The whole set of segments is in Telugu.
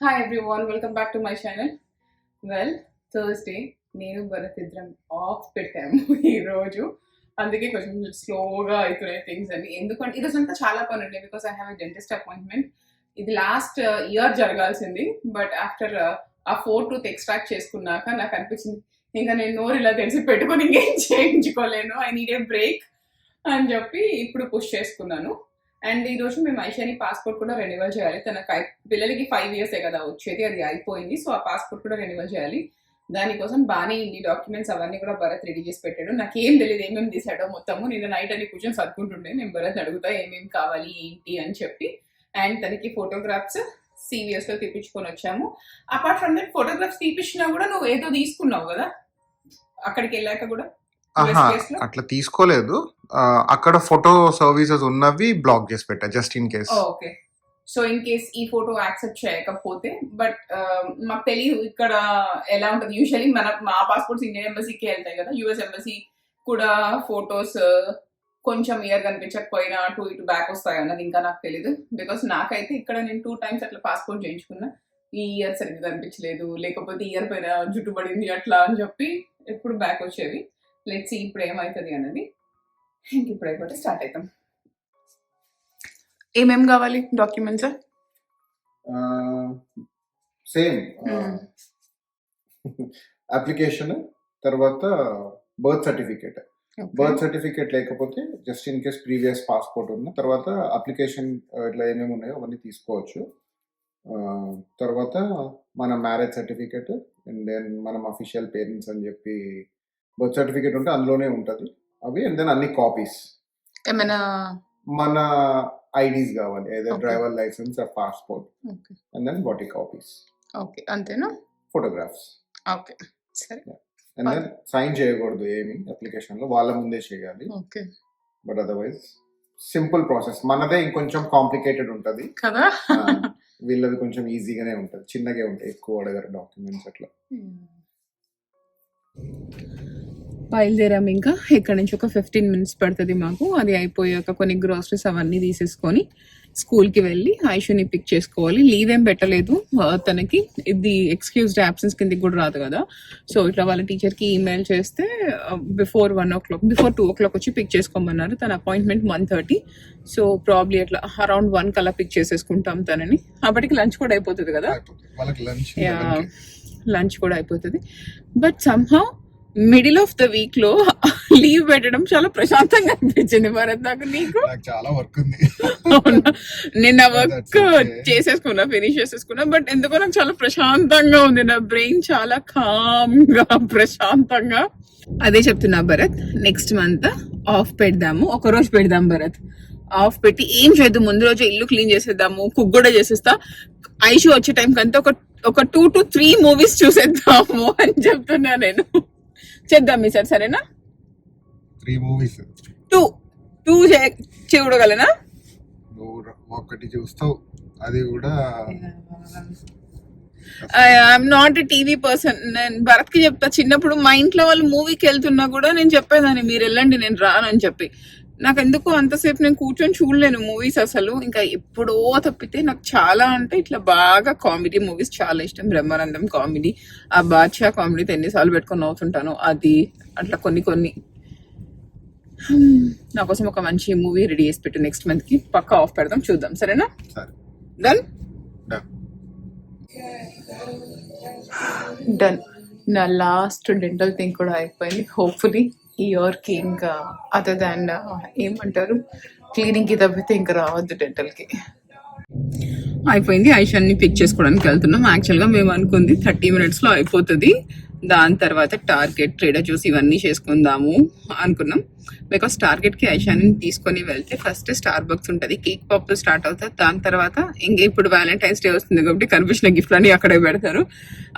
Hi everyone, welcome back to my channel. Well, Thursday నేను భరత్ ఇద్దరం ఆఫ్ పెట్టాము ఈరోజు. అందుకే కొంచెం స్లోగా అవుతున్నాయి థింగ్స్ అన్ని. ఎందుకంటే ఈరోజు అంతా చాలా పని ఉండే, because I have a dentist appointment. ఇది లాస్ట్ ఇయర్ జరగాల్సింది, బట్ ఆఫ్టర్ ఆ 4 tooth ఎక్స్ట్రాక్ట్ చేసుకున్నాక నాకు అనిపించింది ఇంకా నేను నోరు ఇలా తెలిసి పెట్టుకొని ఇంకేం చేయించుకోలేను, ఐ నీడ్ ఏ బ్రేక్ అని చెప్పి ఇప్పుడు పుష్ చేసుకున్నాను. అండ్ ఈ రోజు మేము ఐషాని పాస్పోర్ట్ కూడా రెన్యువల్ చేయాలి. తన పిల్లలకి 5 years కదా వచ్చేది, అది అయిపోయింది. సో ఆ పాస్పోర్ట్ కూడా రెన్యువల్ చేయాలి. దానికోసం బాగానే ఇన్ని డాక్యుమెంట్స్ అవన్నీ కూడా భరత్ రెడీ చేసి పెట్టాడు. నాకేం తెలియదు ఏమేమి తీసాడో మొత్తము. నేను నైట్ అని కూర్చొని చదువుకుంటుండే. నేను భరత్ అడుగుతా ఏమేమి కావాలి ఏంటి అని చెప్పి. అండ్ తనకి ఫోటోగ్రాఫ్స్ CVS లో తీపించుకొని వచ్చాము. అపార్ట్ ఫ్రమ్ దట్ ఫోటోగ్రాఫ్స్ తీపించినా కూడా నువ్వు ఏదో తీసుకున్నావు కదా అక్కడికి వెళ్ళాక కూడా. అట్లా తీసుకోలేదు, అక్కడ ఫోటో సర్వీసెస్ ఉన్నవి బ్లాక్ చేసి పెట్టా just in case. Okay, so in case ఈ ఫోటో యాక్సెప్ట్ చేయకపోతే. బట్ మాకు తెలియదు ఇక్కడ ఎలా ఉంటుంది. యూజువల్లీ మా పాస్పోర్ట్స్ ఇండియన్ ఎంబసీకి వెళ్తాయి కదా, US ఎంబసీ కూడా ఫొటోస్ కొంచెం ఇయర్ కనిపించకపోయినా అటు ఇటు బ్యాక్ వస్తాయి అన్నది ఇంకా నాకు తెలీదు. బికాస్ నాకైతే ఇక్కడ నేను 2 times అట్లా పాస్పోర్ట్ చేయించుకున్నా. ఈ ఇయర్ సరిగ్గా కనిపించలేదు, లేకపోతే ఇయర్ పైన జుట్టు పడింది అట్లా అని చెప్పి ఎప్పుడు బ్యాక్ వచ్చేవి. లెట్స్ సీ ఇప్పుడు ఏమవుతుంది అన్నది. ఇంక ఇప్పుడు అయిపోతే స్టార్ట్ అవుతాం. ఏమేమి కావాలి డాక్యుమెంట్స్? సేమ్ అప్లికేషన్, తర్వాత బర్త్ సర్టిఫికేట్. బర్త్ సర్టిఫికేట్ లేకపోతే just in case previous passport ఉన్న తర్వాత అప్లికేషన్ ఇట్లా ఏమేమి ఉన్నాయో అవన్నీ తీసుకోవచ్చు. తర్వాత మన మ్యారేజ్ సర్టిఫికేట్ అండ్ దెన్ మనం అఫీషియల్ పేరెంట్స్ అని చెప్పి బర్త్ సర్టిఫికేట్ ఉంటే అందులోనే ఉంటుంది అవి. అండ్ దెన్ అన్ని కాపీస్, ఏమైనా మన ఐడీస్ కావాలి, ఏదో driver license or passport. And then body copies. Okay, అంతేనా? ఫోటోగ్రాఫ్స్. ఓకే, సరే. అండ్ దెన్ సైన్ చేయకూడదు ఏమి అప్లికేషన్ లో, వాళ్ళ ముందే చేయాలి. Okay, but otherwise simple process. మనదే ఇంకొంచెం కాంప్లికేటెడ్ ఉంటుంది కదా, వీళ్ళది కొంచెం ఈజీగానే ఉంటుంది, చిన్నగా ఉంటాయి, ఎక్కువ అడగారు డాక్యుమెంట్స్ అట్లా. బయలుదేరాము. ఇంకా ఇక్కడ నుంచి ఒక 15 minutes పడుతుంది మాకు. అది అయిపోయాక కొన్ని గ్రోసరీస్ అవన్నీ తీసేసుకొని స్కూల్కి వెళ్ళి ఐషుని పిక్ చేసుకోవాలి. లీవ్ ఏం పెట్టలేదు తనకి, ఇది ఎక్స్క్యూజ్డ్ అబ్సెన్స్ కిందకి కూడా రాదు కదా. సో ఇట్లా వాళ్ళ టీచర్కి ఈమెయిల్ చేస్తే బిఫోర్ 1 o'clock, బిఫోర్ 2 o'clock వచ్చి పిక్ చేసుకోమన్నారు. తన అపాయింట్మెంట్ 1:30. సో ప్రాబ్లీ అట్లా అరౌండ్ 1 కల్లా పిక్ చేసేసుకుంటాం తనని. అప్పటికి లంచ్ కూడా అయిపోతుంది కదా. లంచ్ కూడా అయిపోతుంది. But somehow middle of the week లో లీవ్ పెట్టడం చాలా ప్రశాంతంగా అనిపించింది భరత్ నాకు. నీకు? చాలా వర్క్ ఉంది. నేను ఆ వర్క్ చేసేసుకున్నా, ఫినిష్ చేసేసుకున్నా. బట్ ఎందుకో నాకు చాలా ప్రశాంతంగా ఉంది. నా బ్రెయిన్ చాలా కామ్ గా ప్రశాంతంగా. అదే చెప్తున్నా భరత్, నెక్స్ట్ మంత్ ఆఫ్ పెడదాము. ఒక రోజు పెడదాం భరత్. ఆఫ్ పెట్టి ఏం చేద్దాం, ముందు రోజు ఇల్లు క్లీన్ చేసేద్దాము, కుక్ కూడా చేసేస్తా. ఐషు వచ్చే టైం కంతా ఒక 2 to 3 movies చూసేద్దాము అని చెప్తున్నా నేను. చేద్దాం ఈసారి, సరేనా? 3 movies. 2 చూడగలనా? ఒకటి చూస్తావు, అది కూడా. I'm not a TV person. నేను భరత్ కి చెప్తా, చిన్నప్పుడు మా ఇంట్లో వాళ్ళు మూవీకి వెళ్తున్నా కూడా నేను చెప్పేదాన్ని మీరు వెళ్ళండి నేను రాను అని చెప్పి. నాకు ఎందుకు అంతసేపు నేను కూర్చొని చూడలేను మూవీస్ అసలు. ఇంకా ఎప్పుడో తప్పితే నాకు చాలా అంటే ఇట్లా బాగా కామెడీ మూవీస్ చాలా ఇష్టం. బ్రహ్మానందం కామెడీ, ఆ బాద్షా కామెడీతో ఎన్నిసార్లు పెట్టుకొని అవుతుంటాను. అది అట్లా కొన్ని నా కోసం ఒక మంచి మూవీ రెడీ చేసి పెట్టు. నెక్స్ట్ మంత్ కి పక్కా ఆఫ్ పెడదాం, చూద్దాం, సరేనా? డన్. నా లాస్ట్ డెంటల్ థింగ్ కూడా అయిపోయింది. హోప్ఫుల్లీ ఈ ఇయర్ కి ఇంకా అదర్ దాన్ ఏమంటారు క్లీనింగ్ కి తప్పితే ఇంకా రావద్దు డెంటల్ కి. అయిపోయింది. ఐషాన్ని పిక్ చేసుకోవడానికి వెళ్తున్నాం. యాక్చువల్గా మేము అనుకుంది 30 minutes లో అయిపోతుంది. దాని తర్వాత టార్గెట్, ట్రేడర్ చూసి ఇవన్నీ చేసుకుందాము అనుకున్నాం. బికాస్ టార్గెట్కి ఐషాన్ని తీసుకొని వెళ్తే ఫస్ట్ స్టార్ బక్స్ ఉంటుంది, కేక్ పాప్ స్టార్ట్ అవుతుంది. దాని తర్వాత ఇంకా ఇప్పుడు వ్యాలంటైన్స్ డే వస్తుంది కాబట్టి కనిపించిన గిఫ్ట్లు అన్ని అక్కడే పెడతారు.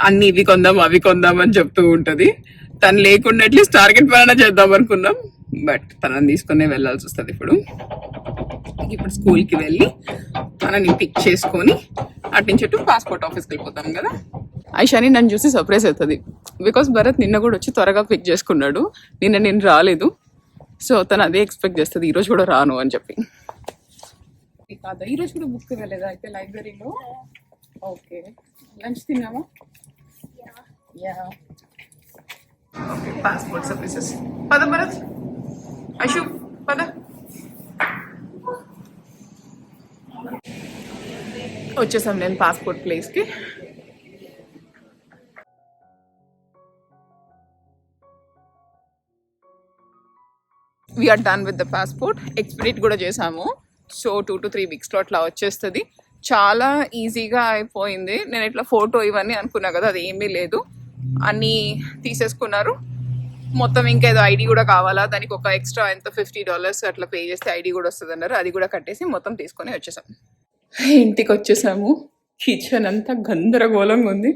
అన్ని ఇవి కొందాం అవి కొందాం అని చెప్తూ ఉంటుంది. తను లేకుండా అట్లీస్ట్ టార్గెట్ పైన చేద్దాం అనుకున్నాం, బట్ తనని తీసుకునే వెళ్ళాల్సి వస్తుంది. ఇప్పుడు స్కూల్కి వెళ్ళి తనని పిక్ చేసుకొని అటు నుంచి పాస్పోర్ట్ ఆఫీస్కి వెళ్ళిపోతాం కదా. ఐషాని నన్ను చూసి సర్ప్రైజ్ అవుతుంది. బికాస్ భరత్ నిన్న కూడా వచ్చి త్వరగా పిక్ చేసుకున్నాడు, నిన్న నేను రాలేదు. సో తను అదే ఎక్స్పెక్ట్ చేస్తుంది, ఈరోజు కూడా రాను అని చెప్పి. కాదా ఈరోజు కూడా బుక్ ఇవ్వలేదా అయితే లైబ్రరీలో? ఓకే, లంచ్ తిన్నావా? యా. Okay, passport services. పద భరత్, అశు పద. వచ్చేసాం నేను పాస్పోర్ట్ ప్లేస్కి. We're done with the passport. Expedite కూడా చేసాము. సో 2 to 3 weeks అట్లా వచ్చేస్తుంది. చాలా ఈజీగా అయిపోయింది. నేను ఇట్లా ఫోటో ఇవన్నీ అనుకున్నా కదా, అది ఏమీ లేదు, అన్నీ తీసేసుకున్నారు. మొత్తం ఇంకేదో ఐడి కూడా కావాలా, దానికి ఒక ఎక్స్ట్రా ఎంత $50 అట్లా పే చేస్తే ఐడి కూడా వస్తుంది అన్నారు. అది కూడా కట్టేసి మొత్తం తీసుకొని వచ్చేసాం. ఇంటికి వచ్చేసాము. కిచెన్ అంతా గందరగోళంగా ఉంది.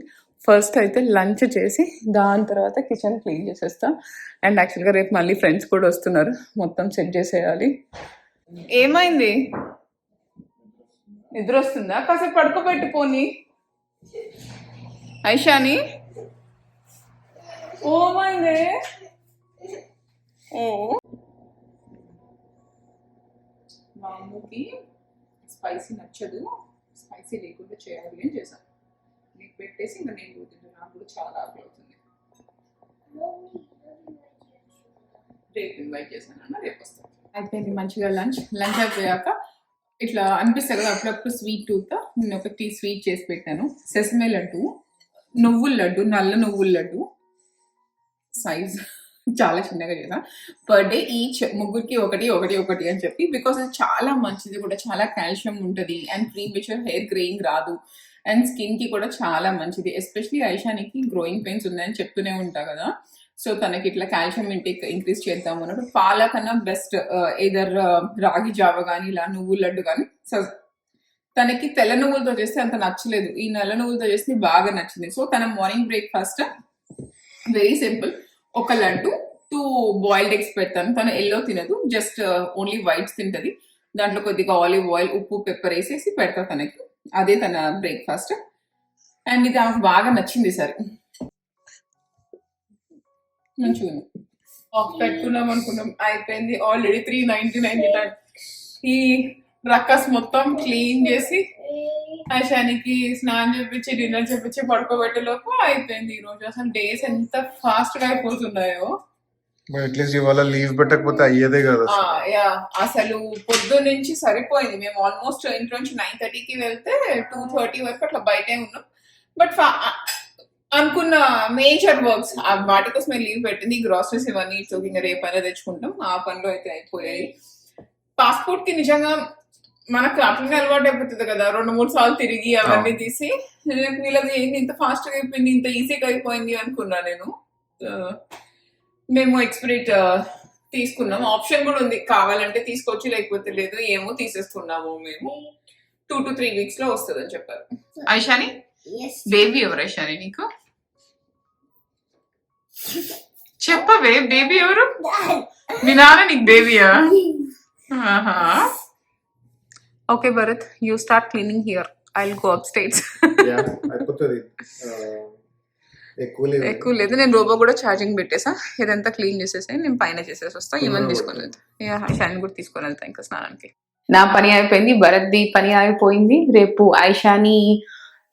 ఫస్ట్ అయితే లంచ్ చేసి దాని తర్వాత కిచెన్ క్లీన్ చేసేస్తా. అండ్ యాక్చువల్గా రేపు మళ్ళీ ఫ్రెండ్స్ కూడా వస్తున్నారు, మొత్తం సెట్ చేసేయాలి. ఏమైంది? నిద్ర వస్తుందా? కాసేపు పడుకోబెట్టు పోనీ. ఐషాని ఓమైంది? ఓ మా అమ్మకి స్పైసీ నచ్చదు, స్పైసీ లేకుండా చేయాలి అని చేశాను. నీకు పెట్టేసి ఇంకా నేను కూడా తింటాను. నాకు కూడా చాలా ఆకలి అవుతుంది. రేపు ఇన్వైట్ చేశాను, రేపు వస్తాను. అయిపోయింది మంచిగా లంచ్. లంచ్ అయిపోయాక ఇట్లా అనిపిస్తుంది కదా అప్పుడప్పుడు స్వీట్ టూత్. నేను ఒకటి స్వీట్ చేసి పెట్టాను, సెసమే లడ్డు, నువ్వుల లడ్డు, నల్ల నువ్వుల లడ్డు. సైజ్ చాలా చిన్నగా చేసా. పర్ డే ఈచ్ ముగ్గురికి ఒకటి ఒకటి ఒకటి అని చెప్పి, బికాస్ అది చాలా మంచిది కూడా, చాలా కాల్షియం ఉంటుంది అండ్ ప్రీమెచ్యూర్ హెయిర్ గ్రేయింగ్ రాదు అండ్ స్కిన్ కి కూడా చాలా మంచిది. ఎస్పెషలీ ఐషానికి గ్రోయింగ్ పెయిన్స్ ఉన్నాయని చెప్తూనే ఉంటా కదా, సో తనకి ఇట్లా కాల్షియం ఇంటేక్ ఇంక్రీజ్ చేద్దాం అన్నట్టు పాల కన్నా బెస్ట్ ఏదర్ రాగి జావ కానీ ఇలా నువ్వుల లడ్డు కానీ. సో తనకి తెల్ల నువ్వులతో చేస్తే అంత నచ్చలేదు, ఈ నల్ల నువ్వులతో చేస్తే బాగా నచ్చింది. సో తన మార్నింగ్ బ్రేక్ఫాస్ట్ వెరీ సింపుల్, ఒక లడ్డు 2 బాయిల్డ్ ఎగ్స్ పెడతాను. తను ఎల్లో తినదు, జస్ట్ ఓన్లీ వైట్స్ తింటది. దాంట్లో కొద్దిగా ఆలివ్ ఆయిల్, ఉప్పు, పెప్పర్ వేసేసి పెడతా తనకి. అదే తన బ్రేక్ఫాస్ట్. అండ్ ఇది ఆమెకు బాగా నచ్చింది. సరే మంచిగా పెట్టుకున్నాం అనుకున్నాం, అయిపోయింది ఆల్రెడీ 399. ఈ రక్కస్ మొత్తం క్లీన్ చేసి ఐషానికి స్నానం చేపించి డిన్నర్ చేపించి పడుకోబెట్టే లోపు అయిపోయింది. ఈ రోజు అసలు డేస్ ఎంత ఫాస్ట్ గా అయిపోతున్నాయో. అట్లీస్ట్ ఇవాళ లీవ్ పెట్టకపోతే అయ్యేదే కదా. యా, అసలు పొద్దు నుంచి సరిపోయింది. మేము ఆల్మోస్ట్ ఇంట్లో నుంచి 9:30కి వెళ్తే 2:30 వరకు అట్లా బయటే ఉన్నాం. బట్ అనుకున్న మేజర్ వర్క్స్ వాటి కోసం లీవ్ పెట్టింది. గ్రాసరీస్ ఇవన్నీ ఇంకా రేపైనా తెచ్చుకుంటాం, ఆ పనిలో అయితే అయిపోయాయి. పాస్పోర్ట్ కి నిజంగా మనకు అట్లనే అలవాటు అయిపోతుంది కదా, 2-3 సార్లు తిరిగి అవన్నీ తీసి. వీళ్ళది ఏంటి ఇంత ఫాస్ట్ గా అయిపోయింది, ఇంత ఈజీగా అయిపోయింది అనుకున్నా నేను. మేము ఎక్స్పీరియట్ తీసుకున్నాం, ఆప్షన్ కూడా ఉంది, కావాలంటే తీసుకోవచ్చు లేకపోతే లేదు, ఏమో తీసేసుకున్నాము మేము. 2 to 3 weeks లో వస్తుంది అని చెప్పారు. ఐషాని బేబీ ఎవరు? ఐషాని నీకు చెప్పవే, బేబీ ఎవరు? మీ నాన్న నీకు బేబీయా? Okay Bharat, you start cleaning here, I will go upstairs. ఎక్కువ లేదు, నేను రోబో కూడా ఛార్జింగ్ పెట్టేసా. ఇదంతా క్లీన్ చేసేసి నేను పైన చేసేసి వస్తా. ఇవన్నీ తీసుకొని వెళ్తా, ఐషాని కూడా తీసుకొని వెళ్తా ఇంకా స్నానానికి. నా పని అయిపోయింది, భరత్ది పని అయిపోయింది. రేపు ఐషాని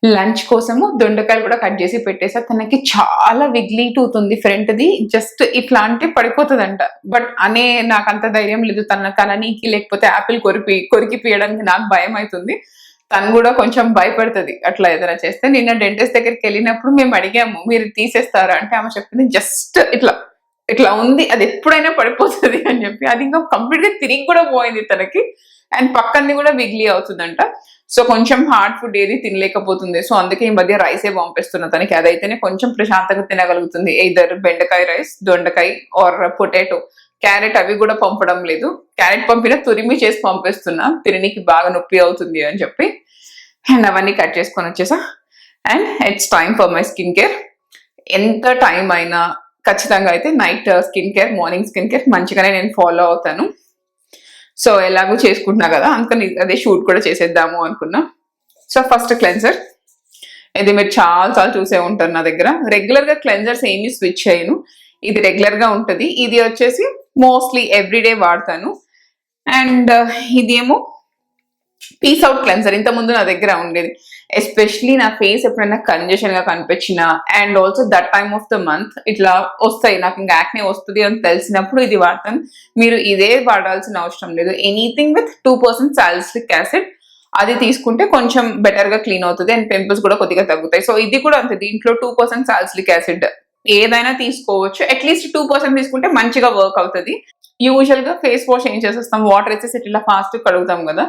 లంచ్ కోసము దొండకాయలు కూడా కట్ చేసి పెట్టేసా. తనకి చాలా విగ్లీ టూత్ ఉంది ఫ్రంట్ది, జస్ట్ ఇట్లా అంటే పడిపోతుందంట. బట్ అనే నాకు అంత ధైర్యం లేదు తననికి, లేకపోతే యాపిల్ కొరికి పీయడానికి నాకు భయం అవుతుంది. తను కూడా కొంచెం భయపడుతుంది అట్లా ఏదైనా చేస్తే. నిన్న డెంటిస్ట్ దగ్గరికి వెళ్ళినప్పుడు మేము అడిగాము మీరు తీసేస్తారా అంటే ఆమె చెప్పింది జస్ట్ ఇట్లా ఉంది, అది ఎప్పుడైనా పడిపోతుంది అని చెప్పి. అది ఇంకా కంప్లీట్ గా తిరిగి కూడా పోయింది తనకి, అండ్ పక్కన్ని కూడా విగ్లీ అవుతుందంట. సో కొంచెం హార్డ్ ఫుడ్ ఏది తినలేకపోతుంది. సో అందుకే ఈ మధ్య రైసే పంపిస్తున్నా తనకి, అదైతేనే కొంచెం ప్రశాంతంగా తినగలుగుతుంది. ఎయిదర్ బెండకాయ రైస్, దొండకాయ ఆర్ పొటాటో. క్యారెట్ అవి కూడా పంపడం లేదు, క్యారెట్ పంపినా తురిమి చేసి పంపిస్తున్నా, తిననికి బాగా నొప్పి అవుతుంది అని చెప్పి. అండ్ అవన్నీ కట్ చేసుకొని వచ్చేసా. And it's time for my skin care. ఎంత టైం అయినా ఖచ్చితంగా అయితే night skin care, morning skin care మంచిగానే నేను ఫాలో అవుతాను. సో ఎలాగో చేసుకుంటున్నా కదా, అందుకని అదే షూట్ కూడా చేసేద్దాము అనుకున్నా. సో ఫస్ట్ క్లెన్జర్, ఇది మీరు చాలా చూసే ఉంటారు నా దగ్గర. రెగ్యులర్ గా క్లెన్జర్స్ ఏమి స్విచ్ చేయను, ఇది రెగ్యులర్ గా ఉంటుంది. ఇది వచ్చేసి మోస్ట్లీ ఎవ్రీడే వాడతాను. అండ్ ఇదేమో పీస్ అవుట్ క్లెన్సర్ ఇంత ముందు నా దగ్గర ఉండేది. ఎస్పెషలీ నా ఫేస్ ఎప్పుడైనా కంజెషన్ గా కనిపించిన and also that time of the month ఇట్లా వస్తాయి, నాకు ఇంకా యాక్నే వస్తుంది అని తెలిసినప్పుడు ఇది వాడతాను. మీరు ఇదే వాడాల్సిన అవసరం లేదు. ఎనీథింగ్ విత్ 2% సాలిసిలిక్ యాసిడ్ అది తీసుకుంటే కొంచెం బెటర్ గా క్లీన్ అవుతుంది అండ్ పింపుల్స్ కూడా కొద్దిగా తగ్గుతాయి. సో ఇది కూడా అంతే, దీంట్లో 2% సాలిసిలిక్ యాసిడ్ ఏదైనా తీసుకోవచ్చు. అట్లీస్ట్ 2% తీసుకుంటే మంచిగా వర్క్ అవుతుంది. యూజువల్ గా ఫేస్ వాష్ ఏం చేసేస్తాం, వాటర్ వేసేసి ఇట్లా ఫాస్ట్ కడుగుతాం కదా,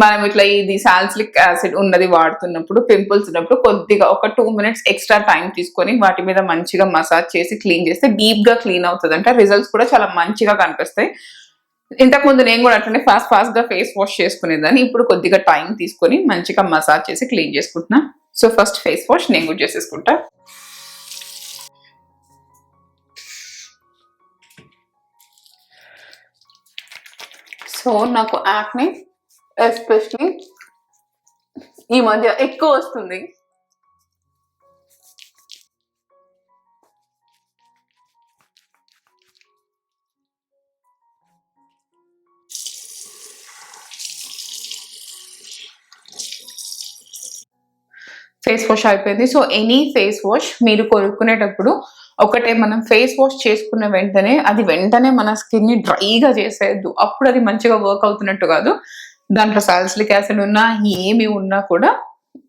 మనం ఇట్లా ఇది సాలిసిలిక్ యాసిడ్ ఉన్నది వాడుతున్నప్పుడు పింపుల్స్ ఉన్నప్పుడు కొద్దిగా ఒక 2 minutes ఎక్స్ట్రా టైం తీసుకొని వాటి మీద మంచిగా మసాజ్ చేసి క్లీన్ చేస్తే డీప్ గా క్లీన్ అవుతుంది. అంటే రిజల్ట్స్ కూడా చాలా మంచిగా కనిపిస్తాయి. ఇంతకు ముందు నేను కూడా అట్లనే ఫాస్ట్ గా ఫేస్ వాష్ చేసుకునేదాన్ని. ఇప్పుడు కొద్దిగా టైం తీసుకొని మంచిగా మసాజ్ చేసి క్లీన్ చేసుకుంటున్నా. సో ఫస్ట్ ఫేస్ వాష్ నేను కూడా చేసేసుకుంటా. సో నాకు యాక్నే ఎస్పెషలీ ఈ మధ్య ఎక్కువ వస్తుంది. ఫేస్ వాష్ అయిపోయింది. సో ఎనీ ఫేస్ వాష్ మీరు కొనుక్కునేటప్పుడు ఒకటే, మనం ఫేస్ వాష్ చేసుకున్న వెంటనే అది వెంటనే మన స్కిన్ ని డ్రైగా చేసేయద్దు. అప్పుడు అది మంచిగా వర్క్ అవుతున్నట్టు కాదు. దాంట్లో సాలిసిలిక్ యాసిడ్ ఉన్నా ఏమి ఉన్నా కూడా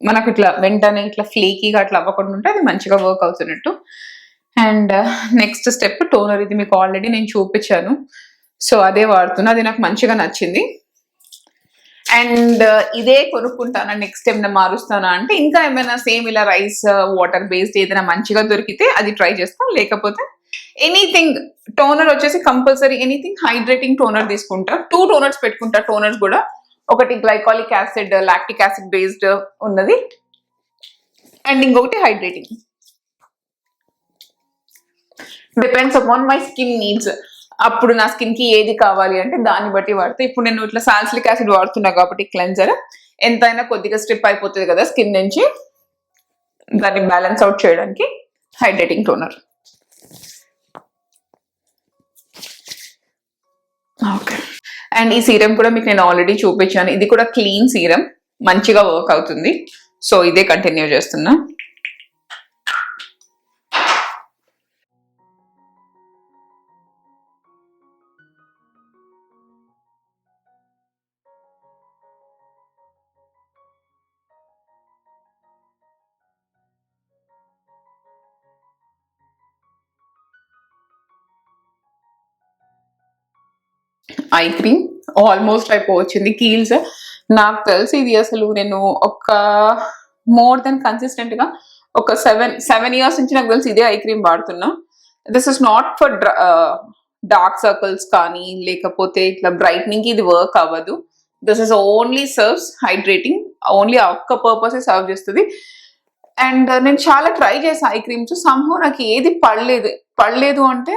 మనకు ఇట్లా వెంటనే ఇట్లా ఫ్లేకీగా అట్లా అవ్వకుండా ఉంటే అది మంచిగా వర్క్ అవుతున్నట్టు. And next step toner. ఇది మీకు ఆల్రెడీ నేను చూపించాను. సో అదే వాడుతున్నా, అది నాకు మంచిగా నచ్చింది. అండ్ ఇదే కొనుక్కుంటానా, నెక్స్ట్ ఏమైనా మారుస్తానా అంటే ఇంకా ఏమైనా సేమ్ ఇలా రైస్ వాటర్ బేస్డ్ ఏదైనా మంచిగా దొరికితే అది ట్రై చేస్తాం. లేకపోతే ఎనీథింగ్ టోనర్ వచ్చేసి కంపల్సరీ ఎనీథింగ్ హైడ్రేటింగ్ టోనర్ తీసుకుంటా. 2 టోనర్స్ పెట్టుకుంటా. టోనర్స్ కూడా ఒకటి glycolic acid lactic acid based ఉన్నది అండ్ ఇంకొకటి hydrating. Depends upon my skin needs. అప్పుడు నా స్కిన్ కి ఏది కావాలి అంటే దాన్ని బట్టి వాడితే. ఇప్పుడు నేను ఇట్లా సాలిసిలిక్ యాసిడ్ వాడుతున్నా కాబట్టి క్లెన్జర్ ఎంతైనా కొద్దిగా స్ట్రిప్ అయిపోతుంది కదా స్కిన్ నుంచి, దాన్ని బ్యాలెన్స్ అవుట్ చేయడానికి హైడ్రేటింగ్ టోనర్. ఓకే. అండ్ ఈ సీరం కూడా మీకు నేను ఆల్రెడీ చూపించాను. ఇది కూడా క్లీన్ సీరం, మంచిగా వర్క్ అవుతుంది. సో ఇదే కంటిన్యూ చేస్తున్నా. ఐ క్రీమ్ ఆల్మోస్ట్ అయిపోవచ్చింది. కీల్స్ నాకు తెలిసి ఇది అసలు నేను ఒక మోర్ దెన్ కన్సిస్టెంట్ గా ఒక 7 years నుంచి నాకు తెలిసి ఇదే ఐ క్రీమ్ వాడుతున్నా. This is not for dark circles కానీ లేకపోతే ఇట్లా బ్రైట్నింగ్ కి ఇది వర్క్ అవ్వదు. This is only serves hydrating, only ఆ ఒక్క పర్పస్ సర్వ్ చేస్తుంది. అండ్ నేను చాలా ట్రై చేసాను ఐ క్రీమ్స్, సంహో నాకు ఏది పడలేదు అంటే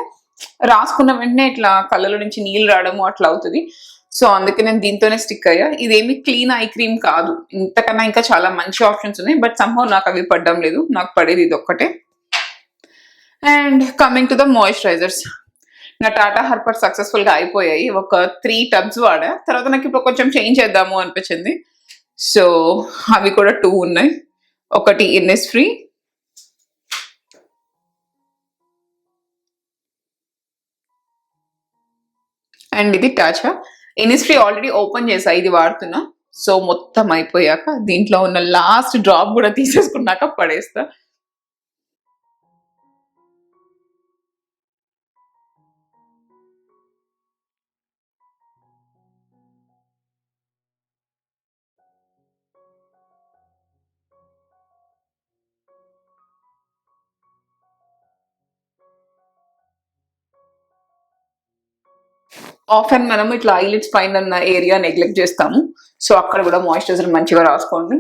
రాసుకున్న వెంటనే ఇట్లా కళ్ళలో నుంచి నీళ్ళు రావడము అట్లా అవుతుంది. సో అందుకే నేను దీంతోనే స్టిక్ అయ్యా. ఇదేమి క్లీన్ ఐ క్రీమ్ కాదు, ఇంతకన్నా ఇంకా చాలా మంచి ఆప్షన్స్ ఉన్నాయి. బట్ సంహౌ నాకు అవి పడడం లేదు, నాకు పడేది ఇది ఒక్కటే. And coming to the moisturisers, నా టాటా హర్బల్ సక్సెస్ఫుల్ గా అయిపోయాయి. ఒక 3 tubs వాడా. తర్వాత నాకు ఇప్పుడు కొంచెం చేంజ్ చేద్దాము అనిపించింది. సో అవి కూడా 2 ఉన్నాయి. ఒకటి ఇన్నిస్ఫ్రీ అండ్ ఇది టాచా. ఇనిస్ఫ్రీ ఆల్రెడీ ఓపెన్ చేసా, ఇది వాడుతున్నా. సో మొత్తం అయిపోయాక దీంట్లో ఉన్న లాస్ట్ డ్రాప్ కూడా తీసేసుకున్నాక పడేస్తా. ఆఫెన్ మనం ఇట్లా ఐలిడ్స్ పైన ఉన్న ఏరియా నెగ్లెక్ట్ చేస్తాము. సో అక్కడ కూడా మాయిశ్చరైజర్ మంచిగా రాసుకోండి.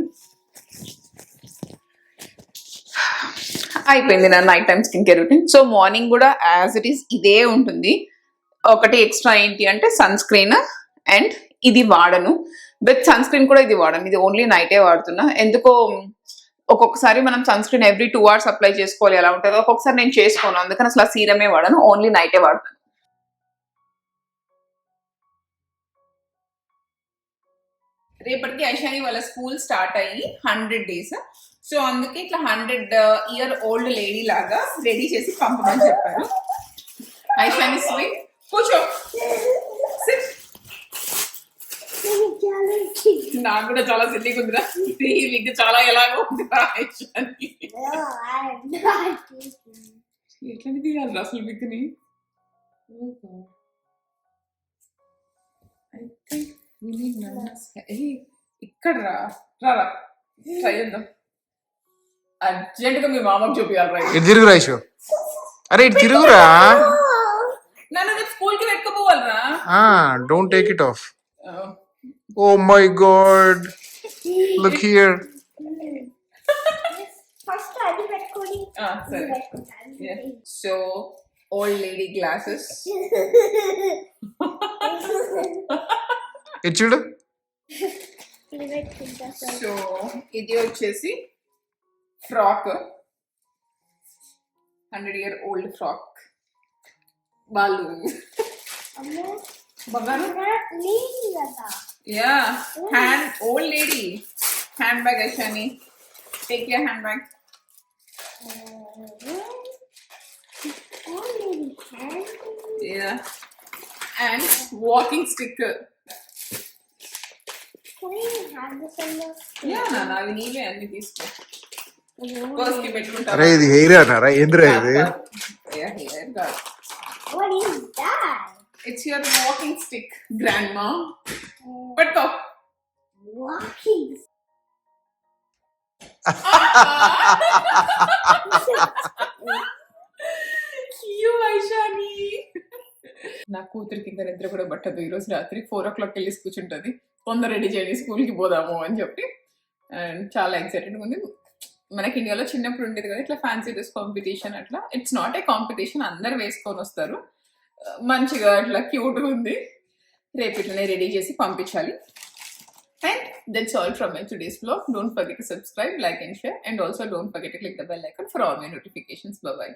అయిపోయింది నా night time skin care routine. So morning కూడా యాజ్ ఇట్ ఈస్ ఇదే ఉంటుంది. ఒకటి ఎక్స్ట్రా ఏంటి అంటే సన్ స్క్రీన్, అండ్ ఇది వాడను. విత్ సన్ స్క్రీన్ కూడా ఇది వాడను, ఇది ఓన్లీ నైటే వాడుతున్నా. ఎందుకో ఒక్కొక్కసారి మనం sunscreen every 2 hours apply చేసుకోవాలి ఎలా ఉంటుంది, ఒక్కొక్కసారి నేను చేసుకోను. అందుకని అసలు సీరమే వాడను, ఓన్లీ నైటే వాడతాను. రేపటికి ఐషాని వాళ్ళ స్కూల్ స్టార్ట్ అయ్యి 100 డేస్. సో అందుకే ఇట్లా 100 ఇయర్ ఓల్డ్ లేడీ లాగా రెడీ చేసి పంపమని చెప్పారు. ఐషాని స్వీట్ కూర్చో. Sit. నాకు కూడా చాలా సిల్లీగా ఉందిరా. మీకు చాలా ఎలాగో ఉందిరా ఐషాని. ఎట్లా తీయాలి అసలు బిగ్ని? అయితే ఇక్కడ రా ట్రై చేద్దాం. అర్జెంట్ గా మీ మామకు చూపించాలి. ఇటు తిరుగురా ఐషు. అరే ఇటు తిరుగురా. నన్ను రేపు స్కూల్ కి పెట్టుకోపోవాలరా. Don't take it off. Oh my god, look here. సరే. So old lady glasses. ఇది చూడు. సో ఇది వచ్చేసి ఫ్రాక్, 100 ఇయర్ ఓల్డ్ ఫ్రాక్. వాళ్ళు yeah hand old lady hand bag. Aishani take your hand bag. Yeah, and walking stick. Can I have this on the? Yeah, Nana, అవి నీవే అన్ని తీసుకో. పర్స్ కి పెట్టుకుంటా. అరే ఇది హెయిర్ అన్నారా? ఏంద్రా ఇది? Yeah, hair కాదు. What is that? It's your walking stick, grandma. పట్టుకో. Walking. ఐషాని నా కూతురికి ఇంకా నిద్ర కూడా పట్టదు. ఈరోజు రాత్రి 4 o'clock వెళ్ళి కూర్చుంటుంది. తొందర రెడీ చేయండి స్కూల్కి పోదాము అని చెప్పి. అండ్ చాలా ఎక్సైటెడ్గా ఉంది. మనకి ఇండియాలో చిన్నప్పుడు ఉండేది కదా ఇట్లా ఫ్యాన్సీ డ్రెస్ కాంపిటీషన్. అట్లా ఇట్స్ నాట్ ఏ కాంపిటీషన్, అందరు వేసుకొని వస్తారు. మంచిగా అట్లా క్యూట్గా ఉంది. రేపు ఇట్లనే రెడీ చేసి పంపించాలి. And that's all from my today's vlog. Don't forget to subscribe, like and share, and also don't forget to click the bell icon for all my notifications. Bye bye.